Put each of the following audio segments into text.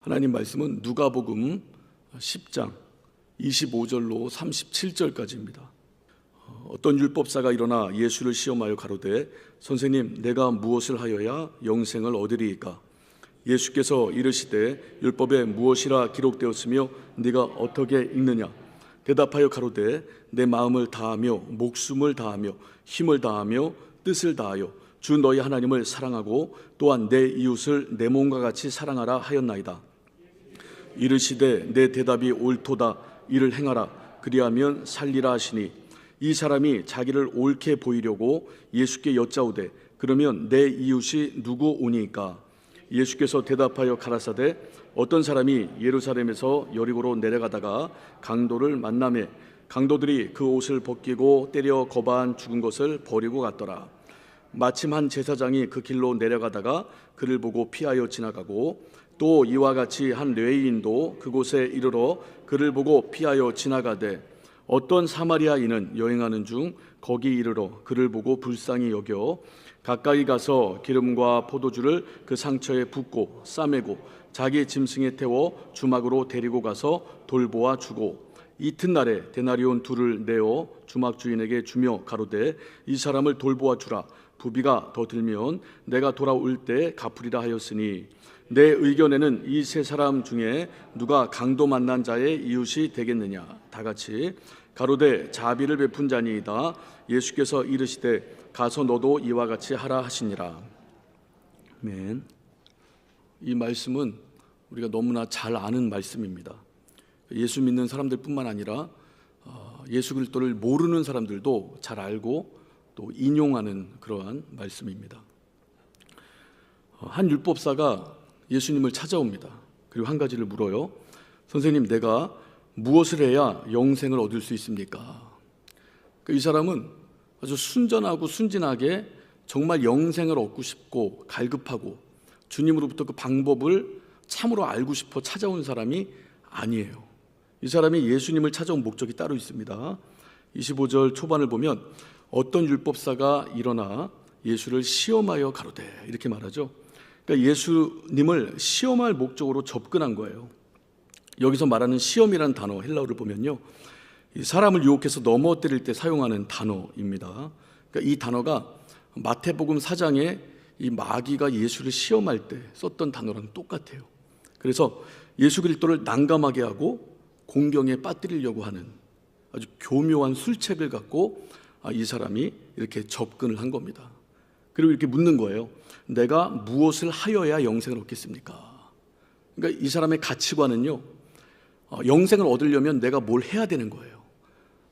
하나님 말씀은 누가복음 10장 25절로 37절까지입니다. 어떤 율법사가 일어나 예수를 시험하여 가로되 선생님 내가 무엇을 하여야 영생을 얻으리이까? 예수께서 이르시되 율법에 무엇이라 기록되었으며 네가 어떻게 읽느냐? 대답하여 가로되 내 마음을 다하며 목숨을 다하며 힘을 다하며 뜻을 다하여 주 너희 하나님을 사랑하고 또한 내 이웃을 내 몸과 같이 사랑하라 하였나이다. 이르시되 내 대답이 옳도다. 이를 행하라. 그리하면 살리라 하시니 이 사람이 자기를 옳게 보이려고 예수께 여짜오되 그러면 내 이웃이 누구 오니까? 예수께서 대답하여 가라사대 어떤 사람이 예루살렘에서 여리고로 내려가다가 강도를 만나매 강도들이 그 옷을 벗기고 때려 거반 죽은 것을 버리고 갔더라. 마침 한 제사장이 그 길로 내려가다가 그를 보고 피하여 지나가고 또 이와 같이 한 레위인도 그곳에 이르러 그를 보고 피하여 지나가되 어떤 사마리아인은 여행하는 중 거기 이르러 그를 보고 불쌍히 여겨 가까이 가서 기름과 포도주를 그 상처에 붓고 싸매고 자기 짐승에 태워 주막으로 데리고 가서 돌보아 주고 이튿날에 데나리온 둘을 내어 주막 주인에게 주며 가로되 이 사람을 돌보아 주라. 부비가 더 들면 내가 돌아올 때 갚으리라 하였으니 내 의견에는 이 세 사람 중에 누가 강도 만난 자의 이웃이 되겠느냐? 다 같이 가로되 자비를 베푼 자니이다. 예수께서 이르시되 가서 너도 이와 같이 하라 하시니라. 아멘. 이 말씀은 우리가 너무나 잘 아는 말씀입니다. 예수 믿는 사람들뿐만 아니라 예수 그리스도를 모르는 사람들도 잘 알고 또 인용하는 그러한 말씀입니다. 한 율법사가 예수님을 찾아옵니다. 그리고 한 가지를 물어요. 선생님, 내가 무엇을 해야 영생을 얻을 수 있습니까? 이 사람은 아주 순전하고 순진하게 정말 영생을 얻고 싶고 갈급하고 주님으로부터 그 방법을 참으로 알고 싶어 찾아온 사람이 아니에요. 이 사람이 예수님을 찾아온 목적이 따로 있습니다. 25절 초반을 보면 어떤 율법사가 일어나 예수를 시험하여 가로되 이렇게 말하죠. 그러니까 예수님을 시험할 목적으로 접근한 거예요. 여기서 말하는 시험이라는 단어 헬라어를 보면요, 사람을 유혹해서 넘어뜨릴 때 사용하는 단어입니다. 그러니까 이 단어가 마태복음 4장에 이 마귀가 예수를 시험할 때 썼던 단어랑 똑같아요. 그래서 예수 그리스도를 난감하게 하고 공경에 빠뜨리려고 하는 아주 교묘한 술책을 갖고 이 사람이 이렇게 접근을 한 겁니다. 그리고 이렇게 묻는 거예요. 내가 무엇을 하여야 영생을 얻겠습니까? 그러니까 이 사람의 가치관은요, 영생을 얻으려면 내가 뭘 해야 되는 거예요.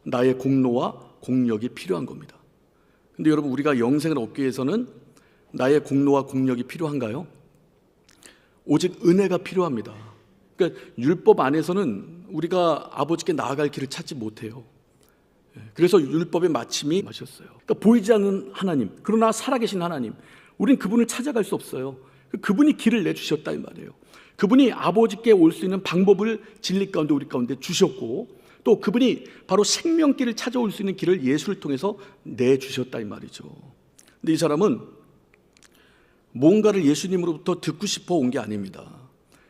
나의 공로와 공력이 필요한 겁니다. 근데 여러분, 우리가 영생을 얻기 위해서는 나의 공로와 공력이 필요한가요? 오직 은혜가 필요합니다. 그러니까 율법 안에서는 우리가 아버지께 나아갈 길을 찾지 못해요. 그래서 율법의 마침이 마셨어요. 그러니까 보이지 않는 하나님, 그러나 살아계신 하나님, 우린 그분을 찾아갈 수 없어요. 그분이 길을 내주셨다 이 말이에요. 그분이 아버지께 올 수 있는 방법을 진리 가운데 우리 가운데 주셨고, 또 그분이 바로 생명길을 찾아올 수 있는 길을 예수를 통해서 내주셨다 이 말이죠. 근데 이 사람은 뭔가를 예수님으로부터 듣고 싶어 온 게 아닙니다.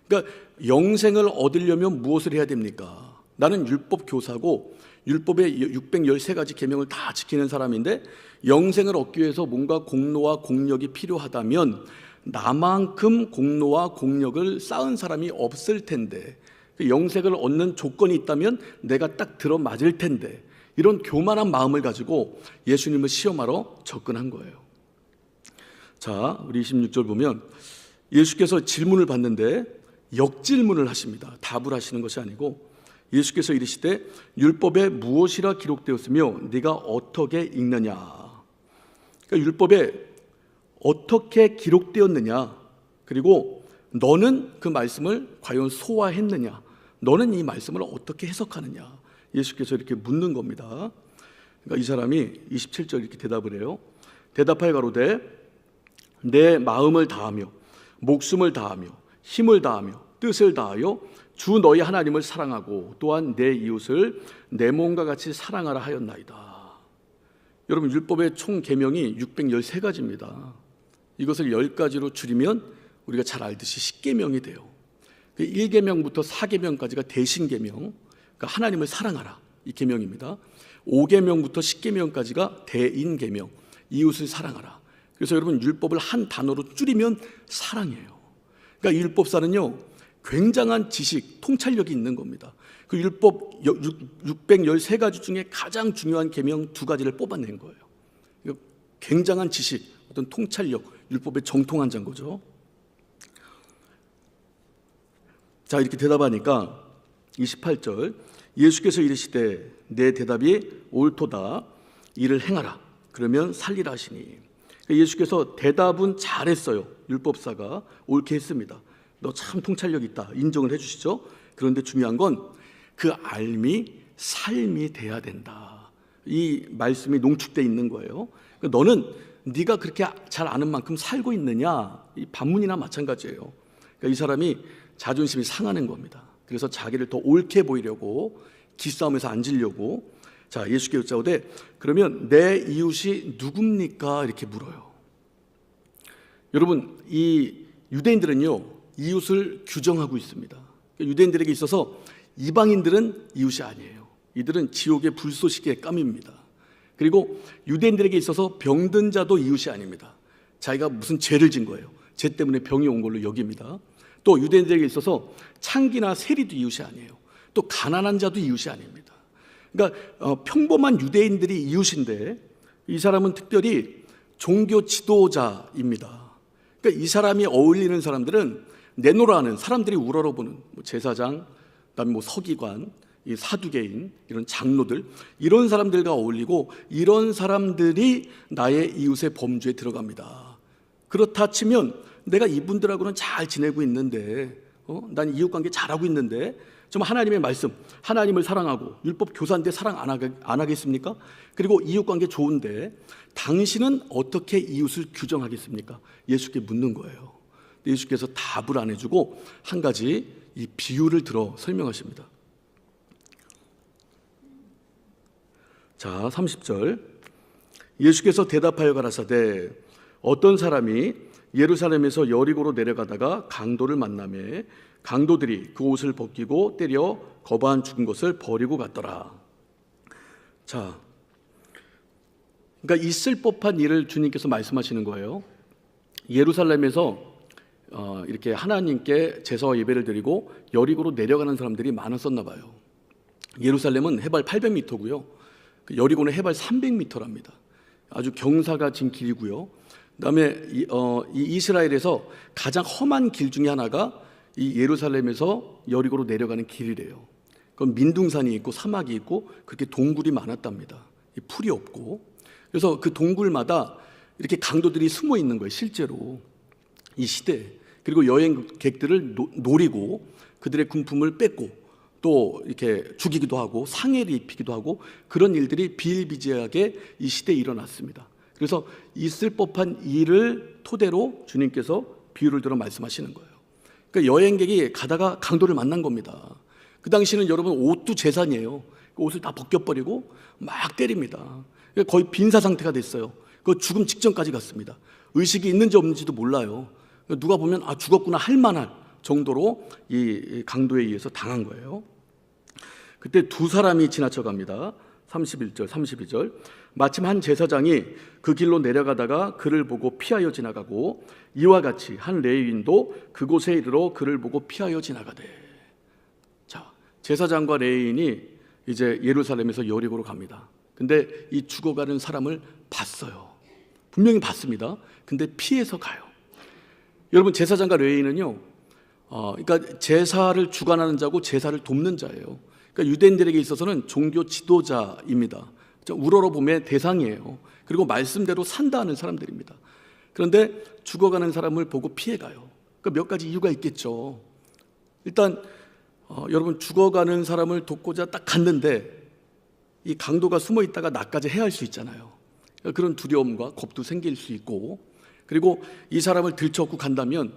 그러니까 영생을 얻으려면 무엇을 해야 됩니까? 나는 율법 교사고 율법의 613가지 계명을 다 지키는 사람인데 영생을 얻기 위해서 뭔가 공로와 공력이 필요하다면 나만큼 공로와 공력을 쌓은 사람이 없을 텐데, 영생을 얻는 조건이 있다면 내가 딱 들어맞을 텐데, 이런 교만한 마음을 가지고 예수님을 시험하러 접근한 거예요. 자, 우리 26절 보면 예수께서 질문을 받는데 역질문을 하십니다. 답을 하시는 것이 아니고 예수께서 이르시되 율법에 무엇이라 기록되었으며 네가 어떻게 읽느냐? 그러니까 율법에 어떻게 기록되었느냐, 그리고 너는 그 말씀을 과연 소화했느냐, 너는 이 말씀을 어떻게 해석하느냐, 예수께서 이렇게 묻는 겁니다. 그러니까 이 사람이 27절 이렇게 대답을 해요. 대답하여 가로되 내 마음을 다하며 목숨을 다하며 힘을 다하며 뜻을 다하여 주 너희 하나님을 사랑하고 또한 내 이웃을 내 몸과 같이 사랑하라 하였나이다. 여러분, 율법의 총 계명이 613가지입니다. 이것을 10가지로 줄이면 우리가 잘 알듯이 10계명이 돼요. 그 1계명부터 4계명까지가 대신계명, 그러니까 하나님을 사랑하라 이 계명입니다. 5계명부터 10계명까지가 대인계명, 이웃을 사랑하라. 그래서 여러분 율법을 한 단어로 줄이면 사랑이에요. 그러니까 율법사는요 굉장한 지식, 통찰력이 있는 겁니다. 그 율법 613가지 중에 가장 중요한 계명 2가지를 뽑아낸 거예요. 굉장한 지식, 어떤 통찰력, 율법에 정통한 자인 거죠. 자, 이렇게 대답하니까 28절 예수께서 이르시되 내 대답이 옳도다, 이를 행하라, 그러면 살리라 하시니. 예수께서 대답은 잘했어요. 율법사가 옳게 했습니다. 너 참 통찰력 있다, 인정을 해주시죠. 그런데 중요한 건 그 알미 삶이 돼야 된다. 이 말씀이 농축되어 있는 거예요. 너는 네가 그렇게 잘 아는 만큼 살고 있느냐, 이 반문이나 마찬가지예요. 그러니까 이 사람이 자존심이 상하는 겁니다. 그래서 자기를 더 옳게 보이려고 기싸움에서 앉으려고. 자, 예수께 여짜오되 그러면 내 이웃이 누굽니까? 이렇게 물어요. 여러분, 이 유대인들은요 이웃을 규정하고 있습니다. 유대인들에게 있어서 이방인들은 이웃이 아니에요. 이들은 지옥의 불쏘시개의 깜입니다. 그리고 유대인들에게 있어서 병든 자도 이웃이 아닙니다. 자기가 무슨 죄를 진 거예요. 죄 때문에 병이 온 걸로 여깁니다. 또 유대인들에게 있어서 창기나 세리도 이웃이 아니에요. 또 가난한 자도 이웃이 아닙니다. 그러니까 평범한 유대인들이 이웃인데 이 사람은 특별히 종교 지도자입니다. 그러니까 이 사람이 어울리는 사람들은 내노라하는 사람들이 우러러보는 제사장, 그다음에 서기관, 이 사두개인, 이런 장로들, 이런 사람들과 어울리고 이런 사람들이 나의 이웃의 범주에 들어갑니다. 그렇다 치면 내가 이분들하고는 잘 지내고 있는데, 난 이웃관계 잘하고 있는데 좀 하나님의 말씀, 하나님을 사랑하고 율법 교사인데 사랑 안 하겠습니까? 그리고 이웃관계 좋은데 당신은 어떻게 이웃을 규정하겠습니까? 예수께 묻는 거예요. 예수께서 답을 안 해주고 한 가지 이 비유를 들어 설명하십니다. 자, 30절 예수께서 대답하여 가라사대 어떤 사람이 예루살렘에서 여리고로 내려가다가 강도를 만나매 강도들이 그 옷을 벗기고 때려 거반 죽은 것을 버리고 갔더라. 자, 그러니까 있을 법한 일을 주님께서 말씀하시는 거예요. 예루살렘에서 이렇게 하나님께 제사와 예배를 드리고 여리고로 내려가는 사람들이 많았었나 봐요. 예루살렘은 해발 800m고요. 여리고는 해발 300m랍니다. 아주 경사가 진 길이고요. 그다음에 이 이스라엘에서 가장 험한 길 중에 하나가 이 예루살렘에서 여리고로 내려가는 길이래요. 그건 민둥산이 있고 사막이 있고 그렇게 동굴이 많았답니다. 풀이 없고. 그래서 그 동굴마다 이렇게 강도들이 숨어 있는 거예요. 실제로 이 시대. 그리고 여행객들을 노리고 그들의 군품을 뺏고 또 이렇게 죽이기도 하고 상해를 입히기도 하고 그런 일들이 비일비재하게 이 시대에 일어났습니다. 그래서 있을 법한 일을 토대로 주님께서 비유를 들어 말씀하시는 거예요. 그러니까 여행객이 가다가 강도를 만난 겁니다. 그 당시는 여러분 옷도 재산이에요. 그 옷을 다 벗겨버리고 막 때립니다. 거의 빈사 상태가 됐어요. 그 죽음 직전까지 갔습니다. 의식이 있는지 없는지도 몰라요. 누가 보면 아 죽었구나 할 만한 정도로 이 강도에 의해서 당한 거예요. 그때 두 사람이 지나쳐 갑니다. 31절, 32절. 마침 한 제사장이 그 길로 내려가다가 그를 보고 피하여 지나가고 이와 같이 한 레위인도 그곳에 이르러 그를 보고 피하여 지나가되. 자, 제사장과 레위인이 이제 예루살렘에서 여리고로 갑니다. 근데 이 죽어가는 사람을 봤어요. 분명히 봤습니다. 근데 피해서 가요. 여러분, 제사장과 레위인은요, 그러니까 제사를 주관하는 자고 제사를 돕는 자예요. 그러니까 유대인들에게 있어서는 종교 지도자입니다. 우러러봄의 대상이에요. 그리고 말씀대로 산다 하는 사람들입니다. 그런데 죽어가는 사람을 보고 피해가요. 그러니까 몇 가지 이유가 있겠죠. 일단 여러분, 죽어가는 사람을 돕고자 딱 갔는데 이 강도가 숨어 있다가 나까지 해할 수 있잖아요. 그러니까 그런 두려움과 겁도 생길 수 있고, 그리고 이 사람을 들쳐업고 간다면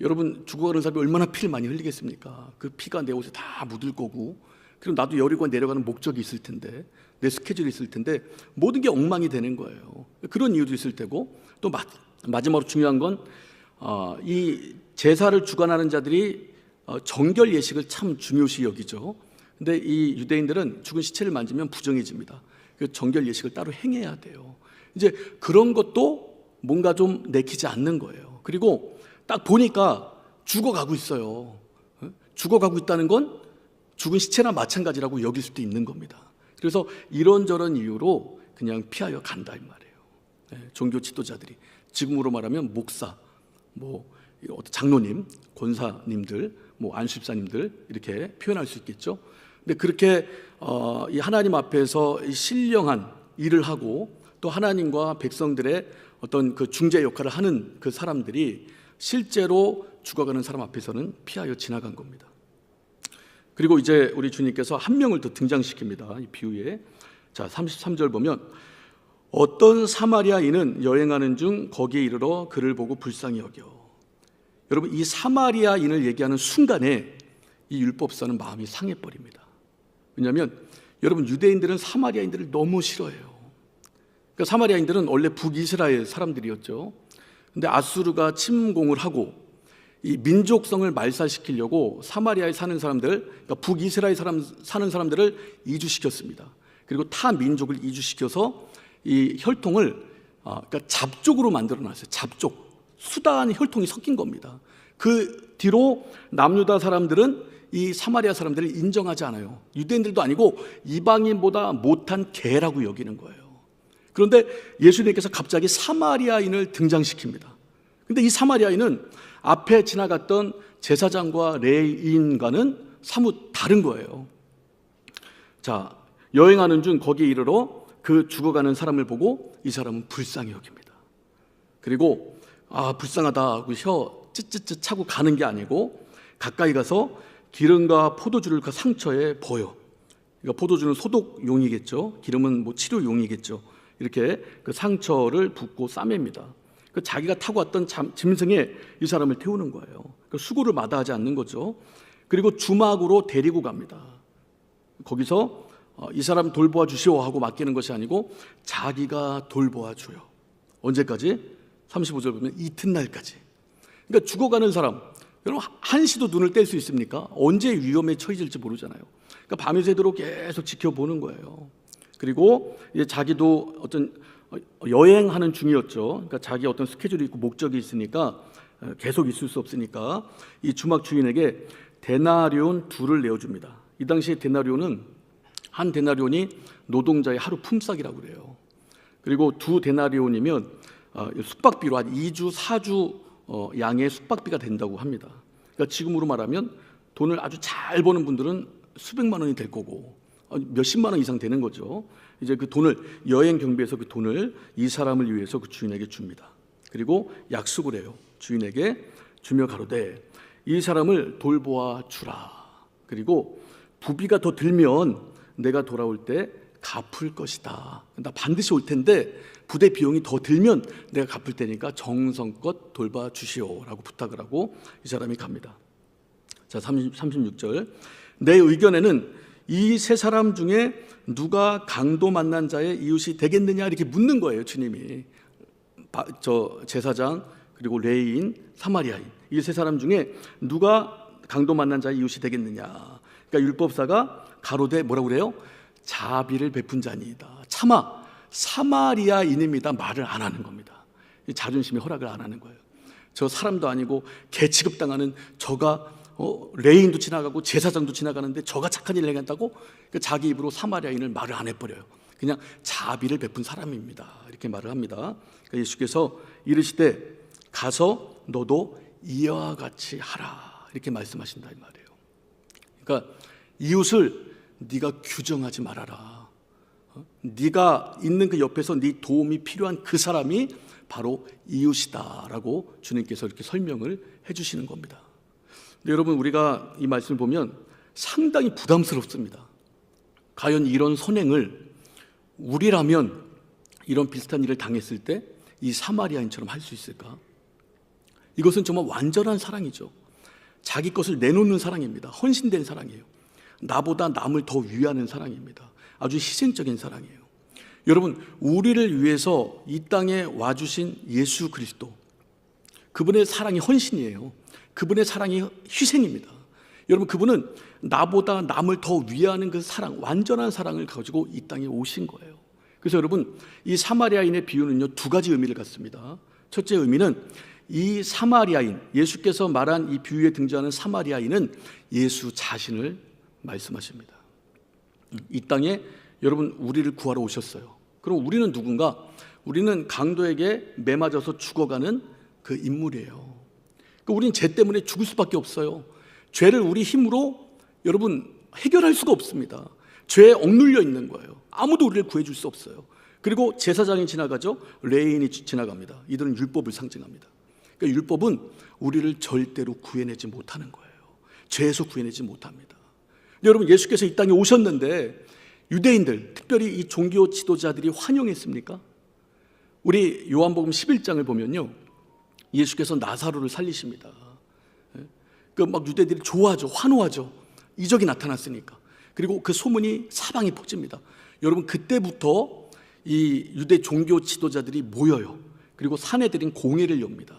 여러분, 죽어가는 사람이 얼마나 피를 많이 흘리겠습니까? 그 피가 내 옷에 다 묻을 거고, 그리고 나도 여리고 내려가는 목적이 있을 텐데, 내 스케줄이 있을 텐데 모든 게 엉망이 되는 거예요. 그런 이유도 있을 테고, 또 마지막으로 중요한 건 이 제사를 주관하는 자들이 정결 예식을 참 중요시 여기죠. 근데 이 유대인들은 죽은 시체를 만지면 부정해집니다. 그 정결 예식을 따로 행해야 돼요. 이제 그런 것도 뭔가 좀 내키지 않는 거예요. 그리고 딱 보니까 죽어가고 있어요. 죽어가고 있다는 건 죽은 시체나 마찬가지라고 여길 수도 있는 겁니다. 그래서 이런저런 이유로 그냥 피하여 간다 이 말이에요. 종교 지도자들이, 지금으로 말하면 목사, 장로님, 권사님들, 안수집사님들 이렇게 표현할 수 있겠죠. 근데 그렇게 이 하나님 앞에서 신령한 일을 하고 또 하나님과 백성들의 어떤 그 중재 역할을 하는 그 사람들이 실제로 죽어가는 사람 앞에서는 피하여 지나간 겁니다. 그리고 이제 우리 주님께서 한 명을 더 등장시킵니다. 이 비유에. 자, 33절 보면 어떤 사마리아인은 여행하는 중 거기에 이르러 그를 보고 불쌍히 여겨. 여러분, 이 사마리아인을 얘기하는 순간에 이 율법사는 마음이 상해버립니다. 왜냐하면 여러분, 유대인들은 사마리아인들을 너무 싫어해요. 그러니까 사마리아인들은 원래 북이스라엘 사람들이었죠. 근데 아수르가 침공을 하고 이 민족성을 말살시키려고 사마리아에 사는 사람들, 그러니까 북이스라엘 사는 사람들을 이주시켰습니다. 그리고 타 민족을 이주시켜서 이 혈통을 그러니까 잡족으로 만들어놨어요. 잡족, 수다한 혈통이 섞인 겁니다. 그 뒤로 남유다 사람들은 이 사마리아 사람들을 인정하지 않아요. 유대인들도 아니고 이방인보다 못한 개라고 여기는 거예요. 그런데 예수님께서 갑자기 사마리아인을 등장시킵니다. 근데 이 사마리아인은 앞에 지나갔던 제사장과 레위인과는 사뭇 다른 거예요. 자, 여행하는 중 거기에 이르러 그 죽어가는 사람을 보고 이 사람은 불쌍히 여깁니다. 그리고 불쌍하다 하고 혀 쯧쯧쯧 차고 가는 게 아니고 가까이 가서 기름과 포도주를 그 상처에 버요. 그러니까 포도주는 소독용이겠죠. 기름은 치료용이겠죠. 이렇게 그 상처를 붓고 싸맵니다. 그 자기가 타고 왔던 짐승에 이 사람을 태우는 거예요. 그 수고를 마다하지 않는 거죠. 그리고 주막으로 데리고 갑니다. 거기서 이 사람 돌보아 주시오 하고 맡기는 것이 아니고 자기가 돌보아 줘요. 언제까지? 35절 보면 이튿날까지. 그러니까 죽어가는 사람, 여러분 한시도 눈을 뗄 수 있습니까? 언제 위험에 처해질지 모르잖아요. 그러니까 밤이 새도록 계속 지켜보는 거예요. 그리고 이제 자기도 어떤 여행하는 중이었죠. 그러니까 자기 어떤 스케줄이 있고 목적이 있으니까 계속 있을 수 없으니까 이 주막 주인에게 데나리온 2를 내어줍니다. 이 당시에 데나리온은 한 데나리온이 노동자의 하루 품삯이라고 그래요. 그리고 2 데나리온이면 숙박비로 한 2주 4주 양의 숙박비가 된다고 합니다. 그러니까 지금으로 말하면 돈을 아주 잘 버는 분들은 수백만 원이 될 거고 몇십만 원 이상 되는 거죠. 이제 그 돈을 여행 경비에서 그 돈을 이 사람을 위해서 그 주인에게 줍니다. 그리고 약속을 해요. 주인에게 주며 가로되 이 사람을 돌보아 주라. 그리고 부비가 더 들면 내가 돌아올 때 갚을 것이다. 나 반드시 올 텐데 부대 비용이 더 들면 내가 갚을 테니까 정성껏 돌봐 주시오라고 부탁을 하고 이 사람이 갑니다. 자, 36절. 내 의견에는 이 세 사람 중에 누가 강도 만난 자의 이웃이 되겠느냐 이렇게 묻는 거예요. 주님이 제사장 그리고 레위인 사마리아인 이 세 사람 중에 누가 강도 만난 자의 이웃이 되겠느냐. 그러니까 율법사가 가로되 뭐라고 그래요? 자비를 베푼 자니이다. 차마 사마리아인입니다. 말을 안 하는 겁니다. 자존심이 허락을 안 하는 거예요. 저 사람도 아니고 개 취급당하는 저가 레인도 지나가고 제사장도 지나가는데 저가 착한 일을 행했다고 자기 입으로 사마리아인을 말을 안 해버려요. 그냥 자비를 베푼 사람입니다. 이렇게 말을 합니다. 그러니까 예수께서 이르시되 가서 너도 이와 같이 하라 이렇게 말씀하신다 이 말이에요. 그러니까 이웃을 네가 규정하지 말아라. 네가 있는 그 옆에서 네 도움이 필요한 그 사람이 바로 이웃이다라고 주님께서 이렇게 설명을 해주시는 겁니다. 근데 여러분 우리가 이 말씀을 보면 상당히 부담스럽습니다. 과연 이런 선행을 우리라면 이런 비슷한 일을 당했을 때 이 사마리아인처럼 할 수 있을까? 이것은 정말 완전한 사랑이죠. 자기 것을 내놓는 사랑입니다. 헌신된 사랑이에요. 나보다 남을 더 위하는 사랑입니다. 아주 희생적인 사랑이에요. 여러분 우리를 위해서 이 땅에 와주신 예수 그리스도 그분의 사랑이 헌신이에요. 그분의 사랑이 희생입니다. 여러분, 그분은 나보다 남을 더 위하는 그 사랑, 완전한 사랑을 가지고 이 땅에 오신 거예요. 그래서 여러분, 이 사마리아인의 비유는요, 두 가지 의미를 갖습니다. 첫째 의미는 이 사마리아인, 예수께서 말한 이 비유에 등장하는 사마리아인은 예수 자신을 말씀하십니다. 이 땅에 여러분, 우리를 구하러 오셨어요. 그럼 우리는 누군가? 우리는 강도에게 매맞아서 죽어가는 그 인물이에요. 우리는 죄 때문에 죽을 수밖에 없어요. 죄를 우리 힘으로 여러분 해결할 수가 없습니다. 죄에 억눌려 있는 거예요. 아무도 우리를 구해줄 수 없어요. 그리고 제사장이 지나가죠. 레인이 지나갑니다. 이들은 율법을 상징합니다. 그러니까 율법은 우리를 절대로 구해내지 못하는 거예요. 죄에서 구해내지 못합니다. 여러분, 예수께서 이 땅에 오셨는데 유대인들, 특별히 이 종교 지도자들이 환영했습니까? 우리 요한복음 11장을 보면요, 예수께서 나사로를 살리십니다. 그 막 유대인들이 좋아하죠. 환호하죠. 이적이 나타났으니까. 그리고 그 소문이 사방에 퍼집니다. 여러분, 그때부터 이 유대 종교 지도자들이 모여요. 그리고 사내들인 공회를 엽니다.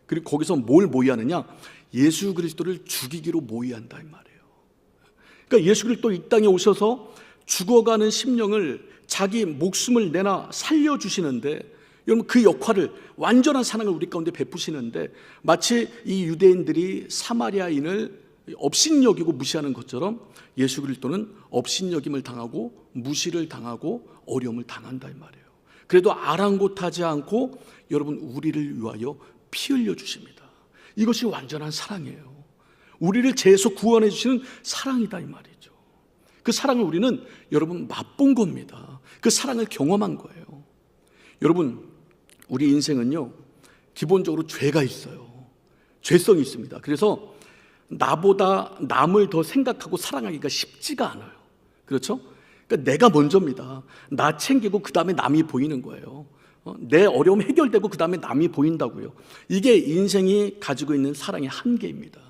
그리고 거기서 뭘 모의하느냐? 예수 그리스도를 죽이기로 모의한다 이 말이에요. 그러니까 예수 그리스도 이 땅에 오셔서 죽어가는 심령을 자기 목숨을 내놔 살려주시는데, 여러분, 그 역할을, 완전한 사랑을 우리 가운데 베푸시는데 마치 이 유대인들이 사마리아인을 업신여기고 무시하는 것처럼 예수 그리스도는 업신여김을 당하고 무시를 당하고 어려움을 당한다 이 말이에요. 그래도 아랑곳하지 않고 여러분, 우리를 위하여 피 흘려 주십니다. 이것이 완전한 사랑이에요. 우리를 죄에서 구원해 주시는 사랑이다 이 말이죠. 그 사랑을 우리는 여러분 맛본 겁니다. 그 사랑을 경험한 거예요. 여러분, 우리 인생은요, 기본적으로 죄가 있어요. 죄성이 있습니다. 그래서 나보다 남을 더 생각하고 사랑하기가 쉽지가 않아요. 그렇죠? 그러니까 내가 먼저입니다. 나 챙기고 그 다음에 남이 보이는 거예요. 내 어려움 해결되고 그 다음에 남이 보인다고요. 이게 인생이 가지고 있는 사랑의 한계입니다.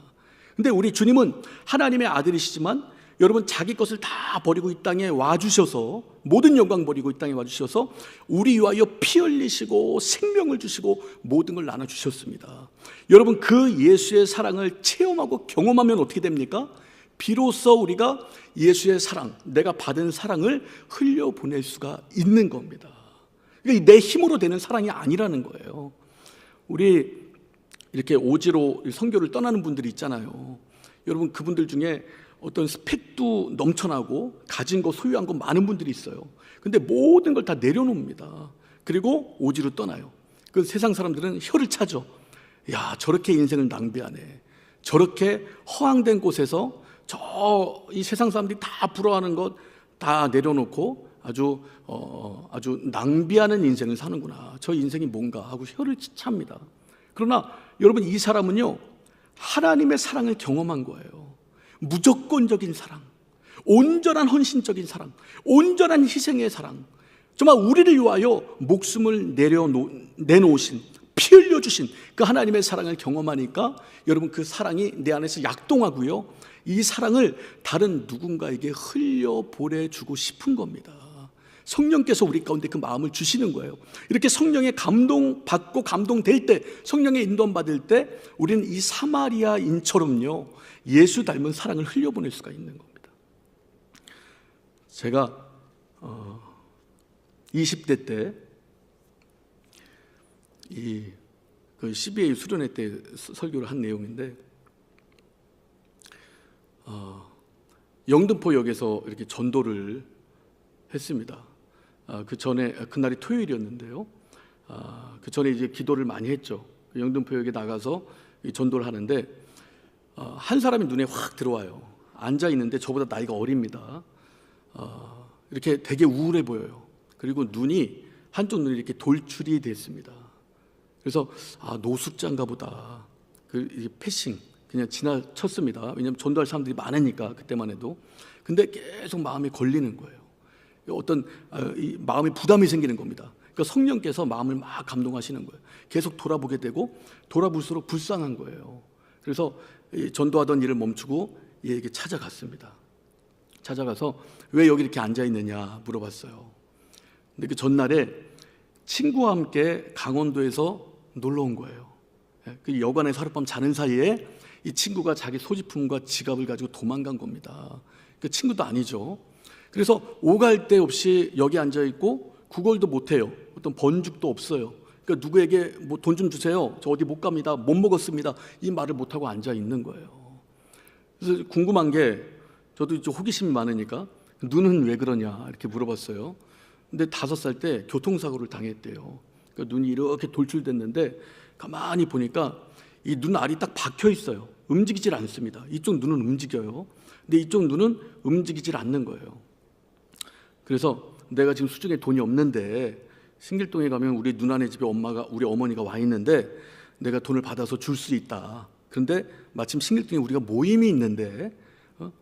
근데 우리 주님은 하나님의 아들이시지만 여러분, 자기 것을 다 버리고 이 땅에 와주셔서, 모든 영광 버리고 이 땅에 와주셔서 우리 위하여 피 흘리시고 생명을 주시고 모든 걸 나눠주셨습니다. 여러분, 그 예수의 사랑을 체험하고 경험하면 어떻게 됩니까? 비로소 우리가 예수의 사랑, 내가 받은 사랑을 흘려보낼 수가 있는 겁니다. 내 힘으로 되는 사랑이 아니라는 거예요. 우리 이렇게 오지로 선교를 떠나는 분들이 있잖아요. 여러분, 그분들 중에 어떤 스펙도 넘쳐나고 가진 거, 소유한 거 많은 분들이 있어요. 근데 모든 걸 다 내려놓습니다. 그리고 오지로 떠나요. 그 세상 사람들은 혀를 차죠. 야, 저렇게 인생을 낭비하네. 저렇게 허황된 곳에서 이 세상 사람들이 다 부러워하는 것 다 내려놓고 아주 낭비하는 인생을 사는구나. 저 인생이 뭔가 하고 혀를 찹니다. 그러나 여러분, 이 사람은요, 하나님의 사랑을 경험한 거예요. 무조건적인 사랑, 온전한 헌신적인 사랑, 온전한 희생의 사랑, 정말 우리를 위하여 목숨을 내놓으신, 피 흘려주신 그 하나님의 사랑을 경험하니까 여러분, 그 사랑이 내 안에서 약동하고요, 이 사랑을 다른 누군가에게 흘려보내주고 싶은 겁니다. 성령께서 우리 가운데 그 마음을 주시는 거예요. 이렇게 성령의 감동받고 감동될 때, 성령의 인도함 받을 때 우리는 이 사마리아인처럼요, 예수 닮은 사랑을 흘려보낼 수가 있는 겁니다. 제가 20대 때 그 CBA 수련회 때 설교를 한 내용인데, 영등포역에서 이렇게 전도를 했습니다. 그 전에, 그날이 토요일이었는데요. 그 전에 이제 기도를 많이 했죠. 영등포역에 나가서 전도를 하는데 한 사람이 눈에 확 들어와요. 앉아 있는데 저보다 나이가 어립니다. 이렇게 되게 우울해 보여요. 그리고 한쪽 눈이 이렇게 돌출이 됐습니다. 그래서 노숙자인가 보다. 그 패싱 그냥 지나쳤습니다. 왜냐하면 전도할 사람들이 많으니까, 그때만 해도. 근데 계속 마음에 걸리는 거예요. 어떤 마음에 부담이 생기는 겁니다. 그러니까 성령께서 마음을 막 감동하시는 거예요. 계속 돌아보게 되고 돌아볼수록 불쌍한 거예요. 그래서 전도하던 일을 멈추고 얘에게 찾아갔습니다. 찾아가서 왜 여기 이렇게 앉아 있느냐 물어봤어요. 근데 그 전날에 친구와 함께 강원도에서 놀러 온 거예요. 그 여관에서 하룻밤 자는 사이에 이 친구가 자기 소지품과 지갑을 가지고 도망간 겁니다. 그 친구도 아니죠. 그래서 오갈 데 없이 여기 앉아 있고 구걸도 못 해요. 어떤 번죽도 없어요. 그러니까 누구에게 뭐 돈 좀 주세요. 저 어디 못 갑니다. 못 먹었습니다. 이 말을 못 하고 앉아 있는 거예요. 그래서 궁금한 게 저도 이제 호기심이 많으니까 눈은 왜 그러냐 이렇게 물어봤어요. 근데 5살 때 교통사고를 당했대요. 그러니까 눈이 이렇게 돌출됐는데 가만히 보니까 이 눈알이 딱 박혀 있어요. 움직이질 않습니다. 이쪽 눈은 움직여요. 근데 이쪽 눈은 움직이질 않는 거예요. 그래서 내가 지금 수중에 돈이 없는데 신길동에 가면 우리 누나네 집에 우리 어머니가 와 있는데 내가 돈을 받아서 줄 수 있다. 그런데 마침 신길동에 우리가 모임이 있는데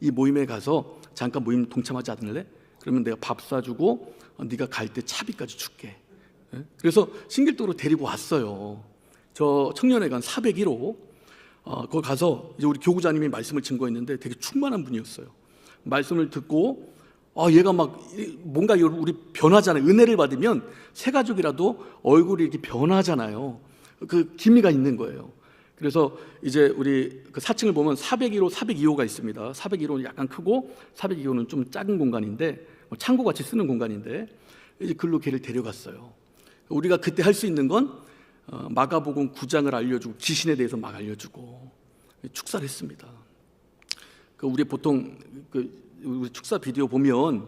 이 모임에 가서 잠깐 모임 동참하지 않을래? 그러면 내가 밥 사주고 네가 갈 때 차비까지 줄게. 그래서 신길동으로 데리고 왔어요. 저 청년회관 401호 거기 가서 이제 우리 교구자님이 말씀을 증거했는데 되게 충만한 분이었어요. 말씀을 듣고 얘가 막 뭔가 우리 변하잖아요. 은혜를 받으면 새 가족이라도 얼굴이 이렇게 변하잖아요. 그 기미가 있는 거예요. 그래서 이제 우리 그 4층을 보면 401호, 402호가 있습니다. 401호는 약간 크고 402호는 좀 작은 공간인데 창고같이 쓰는 공간인데 이제 글로 걔를 데려갔어요. 우리가 그때 할 수 있는 건 마가복음 9장을 알려주고 귀신에 대해서 막 알려주고 축사를 했습니다. 우리 보통 우리 축사 비디오 보면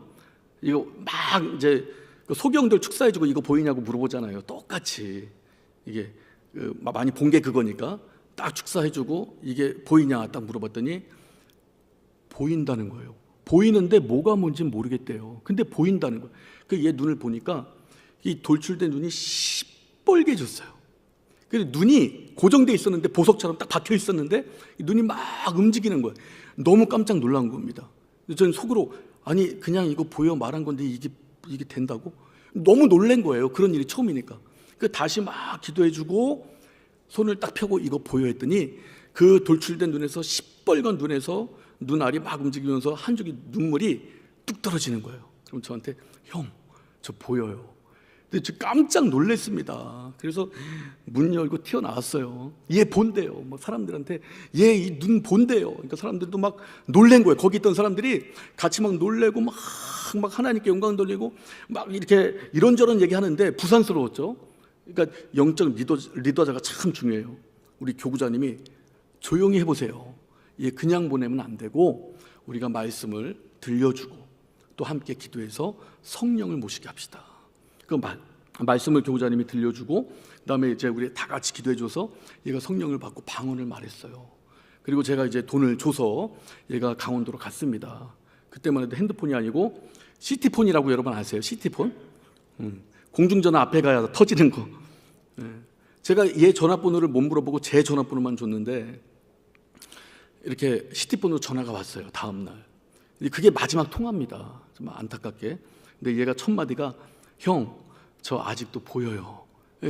이거 막 이제 소경들 축사해주고 이거 보이냐고 물어보잖아요. 똑같이 이게 많이 본 게 그거니까 딱 축사해주고 이게 보이냐 딱 물어봤더니 보인다는 거예요. 보이는데 뭐가 뭔지는 모르겠대요. 근데 보인다는 거예요. 얘 눈을 보니까 이 돌출된 눈이 시뻘개졌어요. 그래서 눈이 고정돼 있었는데 보석처럼 딱 박혀 있었는데 눈이 막 움직이는 거예요. 너무 깜짝 놀란 겁니다. 저는 속으로 아니 그냥 이거 보여 말한 건데 이게 된다고? 너무 놀란 거예요. 그런 일이 처음이니까. 다시 막 기도해주고 손을 딱 펴고 이거 보여 했더니 그 돌출된 눈에서 시뻘건 눈에서 눈알이 막 움직이면서 한 줄기 눈물이 뚝 떨어지는 거예요. 그럼 저한테 형, 저 보여요. 근데 저 깜짝 놀랐습니다. 그래서 문 열고 튀어나왔어요. 얘 본대요. 막 사람들한테 얘 이 눈 본대요. 그러니까 사람들도 막 놀란 거예요. 거기 있던 사람들이 같이 막 놀래고 막 하나님께 영광 돌리고 막 이렇게 이런저런 얘기하는데 부산스러웠죠. 그러니까 영적 리더자가 참 중요해요. 우리 교구자님이 조용히 해보세요. 얘 그냥 보내면 안 되고 우리가 말씀을 들려주고 또 함께 기도해서 성령을 모시게 합시다. 그 말씀을 교구자님이 들려주고 그다음에 이제 우리 다 같이 기도해줘서 얘가 성령을 받고 방언을 말했어요. 그리고 제가 이제 돈을 줘서 얘가 강원도로 갔습니다. 그때만 해도 핸드폰이 아니고 시티폰이라고 여러분 아세요? 시티폰? 공중전화 앞에 가야 터지는 거. 제가 얘 전화번호를 못 물어보고 제 전화번호만 줬는데 이렇게 시티폰으로 전화가 왔어요. 다음 날. 그게 마지막 통화입니다. 좀 안타깝게. 근데 얘가 첫 마디가 형, 저 아직도 보여요.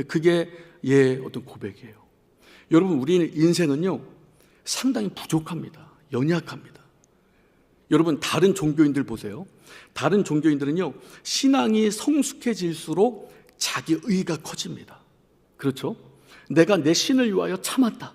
그게 얘 어떤 고백이에요. 여러분, 우리 인생은요 상당히 부족합니다. 연약합니다. 여러분, 다른 종교인들 보세요. 다른 종교인들은요 신앙이 성숙해질수록 자기 의가 커집니다. 그렇죠? 내가 내 신을 위하여 참았다.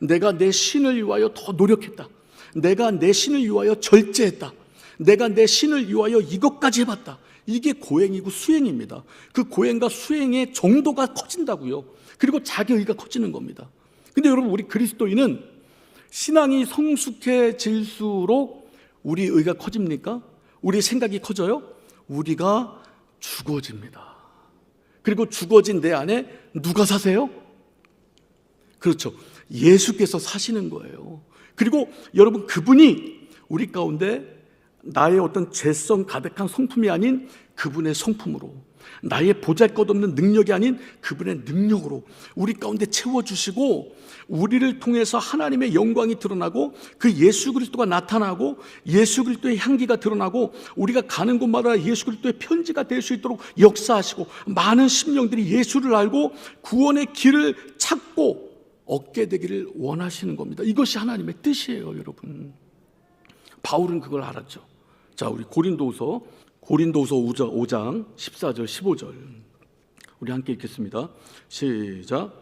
내가 내 신을 위하여 더 노력했다. 내가 내 신을 위하여 절제했다. 내가 내 신을 위하여 이것까지 해봤다. 이게 고행이고 수행입니다. 그 고행과 수행의 정도가 커진다고요. 그리고 자기 의가 커지는 겁니다. 근데 여러분, 우리 그리스도인은 신앙이 성숙해질수록 우리 의가 커집니까? 우리 생각이 커져요? 우리가 죽어집니다. 그리고 죽어진 내 안에 누가 사세요? 그렇죠. 예수께서 사시는 거예요. 그리고 여러분, 그분이 우리 가운데 나의 어떤 죄성 가득한 성품이 아닌 그분의 성품으로, 나의 보잘것없는 능력이 아닌 그분의 능력으로 우리 가운데 채워주시고, 우리를 통해서 하나님의 영광이 드러나고 그 예수 그리스도가 나타나고 예수 그리스도의 향기가 드러나고 우리가 가는 곳마다 예수 그리스도의 편지가 될 수 있도록 역사하시고, 많은 심령들이 예수를 알고 구원의 길을 찾고 얻게 되기를 원하시는 겁니다. 이것이 하나님의 뜻이에요, 여러분. 바울은 그걸 알았죠. 자, 우리 고린도후서 5장 14절 15절 우리 함께 읽겠습니다. 시작.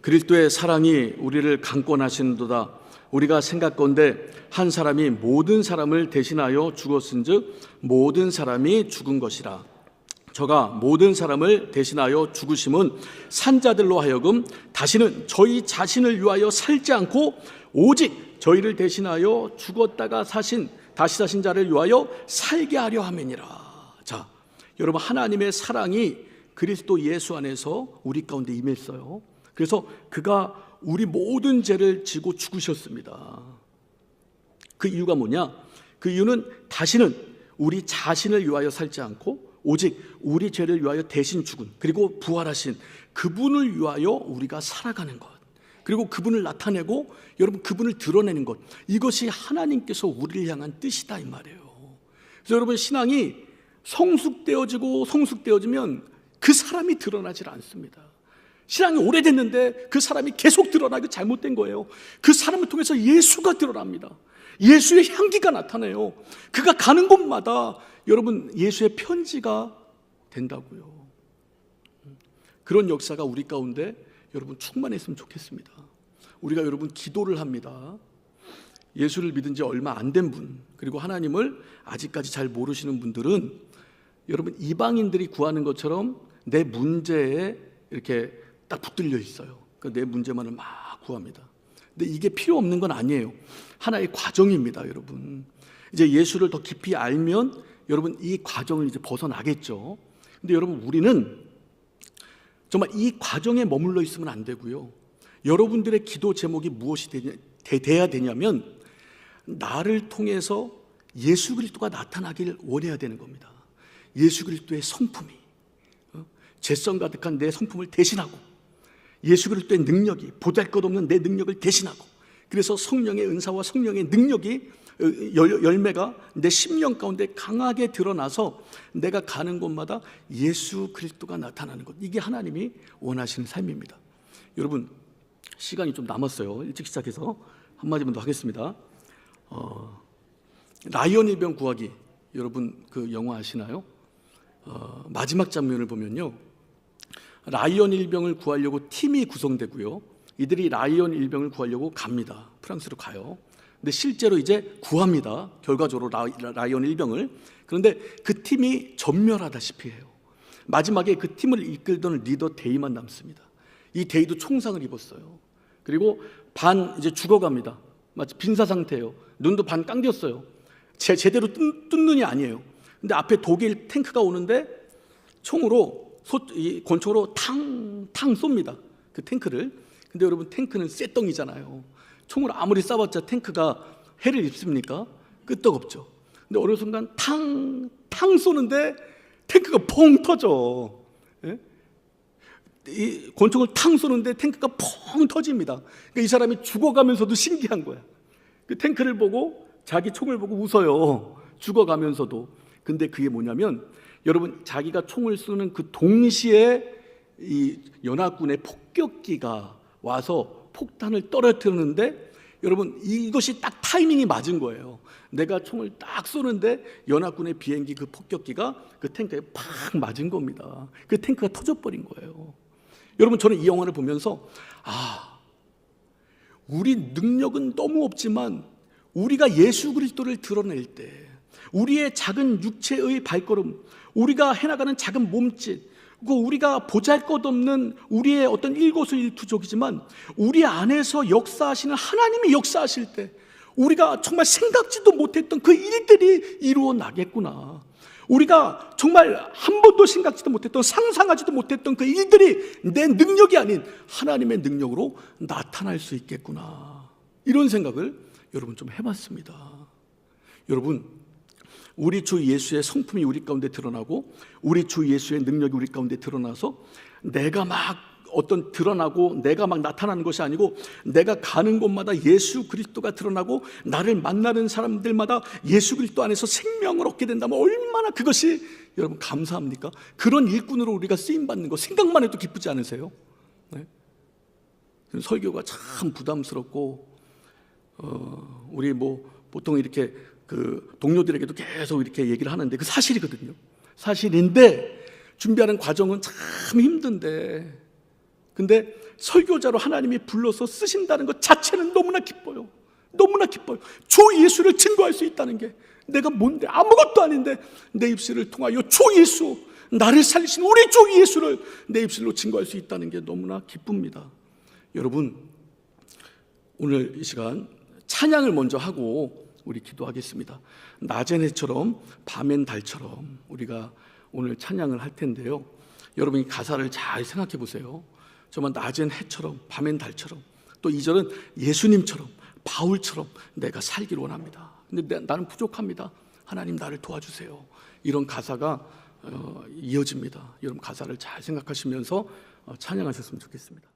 그리스도의 사랑이 우리를 강권하시는도다. 우리가 생각건대 한 사람이 모든 사람을 대신하여 죽었은즉 모든 사람이 죽은 것이라. 저가 모든 사람을 대신하여 죽으심은 산자들로 하여금 다시는 저희 자신을 위하여 살지 않고 오직 저희를 대신하여 죽었다가 다시 사신 자를 위하여 살게 하려 함이니라. 자, 여러분, 하나님의 사랑이 그리스도 예수 안에서 우리 가운데 임했어요. 그래서 그가 우리 모든 죄를 지고 죽으셨습니다. 그 이유가 뭐냐? 그 이유는 다시는 우리 자신을 위하여 살지 않고 오직 우리 죄를 위하여 대신 죽은, 그리고 부활하신 그분을 위하여 우리가 살아가는 것, 그리고 그분을 나타내고 여러분 그분을 드러내는 것, 이것이 하나님께서 우리를 향한 뜻이다 이 말이에요. 그래서 여러분, 신앙이 성숙되어지면 그 사람이 드러나질 않습니다. 신앙이 오래됐는데 그 사람이 계속 드러나기 잘못된 거예요. 그 사람을 통해서 예수가 드러납니다. 예수의 향기가 나타나요. 그가 가는 곳마다 여러분 예수의 편지가 된다고요. 그런 역사가 우리 가운데 여러분 충만했으면 좋겠습니다. 우리가 여러분 기도를 합니다. 예수를 믿은 지 얼마 안 된 분, 그리고 하나님을 아직까지 잘 모르시는 분들은 여러분 이방인들이 구하는 것처럼 내 문제에 이렇게 딱 붙들려 있어요. 그러니까 내 문제만을 막 구합니다. 근데 이게 필요 없는 건 아니에요. 하나의 과정입니다, 여러분. 이제 예수를 더 깊이 알면 여러분 이 과정을 이제 벗어나겠죠. 근데 여러분, 우리는 정말 이 과정에 머물러 있으면 안 되고요. 여러분들의 기도 제목이 무엇이 돼야 되냐면, 나를 통해서 예수 그리스도가 나타나길 원해야 되는 겁니다. 예수 그리스도의 성품이, 죄성 가득한 내 성품을 대신하고, 예수 그리스도의 능력이, 보잘것없는 내 능력을 대신하고, 그래서 성령의 은사와 성령의 능력이, 열매가 내 심령 가운데 강하게 드러나서 내가 가는 곳마다 예수 그리스도가 나타나는 것, 이게 하나님이 원하시는 삶입니다. 여러분, 시간이 좀 남았어요. 일찍 시작해서 한마디만 더 하겠습니다. 라이언 일병 구하기, 여러분 그 영화 아시나요? 마지막 장면을 보면요, 라이언 일병을 구하려고 팀이 구성되고요, 이들이 라이언 일병을 구하려고 갑니다. 프랑스로 가요. 근데 실제로 이제 구합니다. 결과적으로 라이언 일병을. 그런데 그 팀이 전멸하다시피 해요. 마지막에 그 팀을 이끌던 리더 데이만 남습니다. 이 데이도 총상을 입었어요. 그리고 반 이제 죽어갑니다. 마치 빈사 상태예요. 눈도 반 깡겼어요. 제대로 뜬 눈이 아니에요. 근데 앞에 독일 탱크가 오는데 총으로 권총으로 탕 쏩니다. 그 탱크를. 근데 여러분, 탱크는 쇠덩이잖아요. 총으로 아무리 쏴봤자 탱크가 해를 입습니까? 끄떡없죠. 근데 어느 순간 탕 쏘는데 탱크가 펑 터져. 예? 이 권총을 탕 쏘는데 탱크가 펑 터집니다. 그러니까 이 사람이 죽어가면서도 신기한 거야. 그 탱크를 보고, 자기 총을 보고 웃어요. 죽어가면서도. 근데 그게 뭐냐면, 여러분, 자기가 총을 쏘는 그 동시에 이 연합군의 폭격기가 와서 폭탄을 떨어뜨리는데, 여러분 이것이 딱 타이밍이 맞은 거예요. 내가 총을 딱 쏘는데 연합군의 비행기 그 폭격기가 그 탱크에 팍 맞은 겁니다. 그 탱크가 터져버린 거예요. 여러분, 저는 이 영화를 보면서 우리 능력은 너무 없지만 우리가 예수 그리스도를 드러낼 때, 우리의 작은 육체의 발걸음, 우리가 해나가는 작은 몸짓, 우리가 보잘것없는 우리의 어떤 일거수일투족이지만 우리 안에서 역사하시는 하나님이 역사하실 때 우리가 정말 생각지도 못했던 그 일들이 이루어나겠구나. 우리가 정말 한 번도 생각지도 못했던, 상상하지도 못했던 그 일들이 내 능력이 아닌 하나님의 능력으로 나타날 수 있겠구나. 이런 생각을 여러분 좀 해봤습니다. 여러분, 우리 주 예수의 성품이 우리 가운데 드러나고 우리 주 예수의 능력이 우리 가운데 드러나서 내가 막 드러나고 내가 막 나타나는 것이 아니고, 내가 가는 곳마다 예수 그리스도가 드러나고 나를 만나는 사람들마다 예수 그리스도 안에서 생명을 얻게 된다면 얼마나 그것이 여러분 감사합니까? 그런 일꾼으로 우리가 쓰임받는 거 생각만 해도 기쁘지 않으세요? 네? 설교가 참 부담스럽고, 우리 보통 이렇게 그 동료들에게도 계속 이렇게 얘기를 하는데 그 사실이거든요. 사실인데 준비하는 과정은 참 힘든데, 근데 설교자로 하나님이 불러서 쓰신다는 것 자체는 너무나 기뻐요. 너무나 기뻐요. 주 예수를 증거할 수 있다는 게, 내가 뭔데 아무것도 아닌데 내 입술을 통하여 주 예수, 나를 살리신 우리 주 예수를 내 입술로 증거할 수 있다는 게 너무나 기쁩니다. 여러분, 오늘 이 시간 찬양을 먼저 하고 우리 기도하겠습니다. 낮엔 해처럼 밤엔 달처럼 우리가 오늘 찬양을 할 텐데요, 여러분이 가사를 잘 생각해 보세요. 정말 낮엔 해처럼 밤엔 달처럼, 또 2절은 예수님처럼 바울처럼 내가 살기를 원합니다. 근데 나는 부족합니다. 하나님 나를 도와주세요. 이런 가사가 이어집니다. 여러분 가사를 잘 생각하시면서 찬양하셨으면 좋겠습니다.